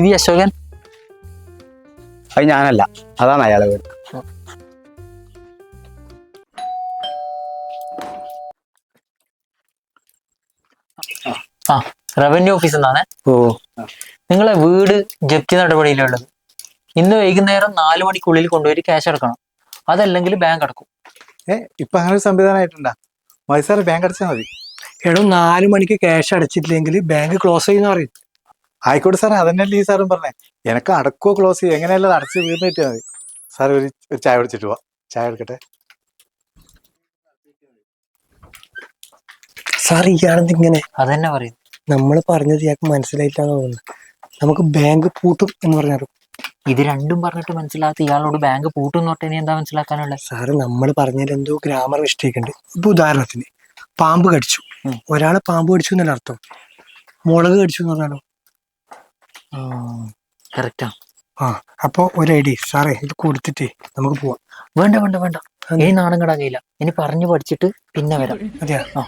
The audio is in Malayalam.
വി അശോകൻ? അത് ഞാനല്ല, അതാണ് അയാളെ വീട്. ആ, റവന്യൂ ഓഫീസിൽ നിന്നാണ്. ഓ, നിങ്ങളെ വീട് ജപ്തി നടപടിയിലുള്ളത്. ഇന്ന് വൈകുന്നേരം 4 മണിക്കുള്ളിൽ കൊണ്ടുപോയി ക്യാഷ് അടക്കണം. അതല്ലെങ്കിൽ ബാങ്ക് അടക്കും. ഇപ്പൊ അങ്ങനെ ഒരു സംവിധാനമായിട്ടുണ്ടാ? മതി സാറ്, ബാങ്ക് അടച്ചാൽ മതി. എടോ 4 മണിക്ക് ക്യാഷ് അടച്ചിട്ടില്ലെങ്കിൽ ബാങ്ക് ക്ലോസ് ചെയ്യുന്ന പറയും. ആയിക്കോട്ടെ സാറേ, അതന്നെയല്ലേ ഈ സാറും പറഞ്ഞേ. എനക്ക് അടക്കോ ക്ലോസ് ചെയ്യും, എങ്ങനെയല്ല അടച്ച് വീർന്ന് കിട്ടിയാൽ മതി. സാർ ഒരു ചായ കുടിച്ചിട്ട് പോവാ. ചായ എടുക്കട്ടെ? സാർ ഇയാളെന്ത് ഇങ്ങനെ? അതന്നെ പറയും. നമ്മൾ പറഞ്ഞത് ഇയാൾക്ക് മനസ്സിലായിട്ടാണ് തോന്നുന്നത്. നമുക്ക് ബാങ്ക് പൂട്ടും എന്ന് പറഞ്ഞാലും. ഇത് രണ്ടും പറഞ്ഞിട്ട് മനസ്സിലാത്ത ഇയാളോട് ബാങ്ക് പൂട്ടും തൊട്ടേനി എന്താ മനസ്സിലാക്കാനുള്ളത്? സാറ് നമ്മൾ പറഞ്ഞതിൽ എന്തോ ഗ്രാമർ മിസ്റ്റേക്ക് ഉണ്ട്. ഇപ്പൊ ഉദാഹരണത്തിന് പാമ്പ് കടിച്ചു, ഒരാളെ പാമ്പ് കടിച്ചു എന്നല്ല അർത്ഥം. മുളക് കടിച്ചു എന്ന് പറഞ്ഞാലോ? കറക്റ്റാ. ആ, അപ്പൊ ഒരു ഐഡിയ സാറേ, ഇത് കൊടുത്തിട്ട് നമുക്ക് പോവാം. വേണ്ട വേണ്ട വേണ്ട, ഇനി നാണം കെടാൻ കഴിയില്ല. ഇനി പറഞ്ഞു പഠിച്ചിട്ട് പിന്നെ വരാം. അതെയാ? ആ.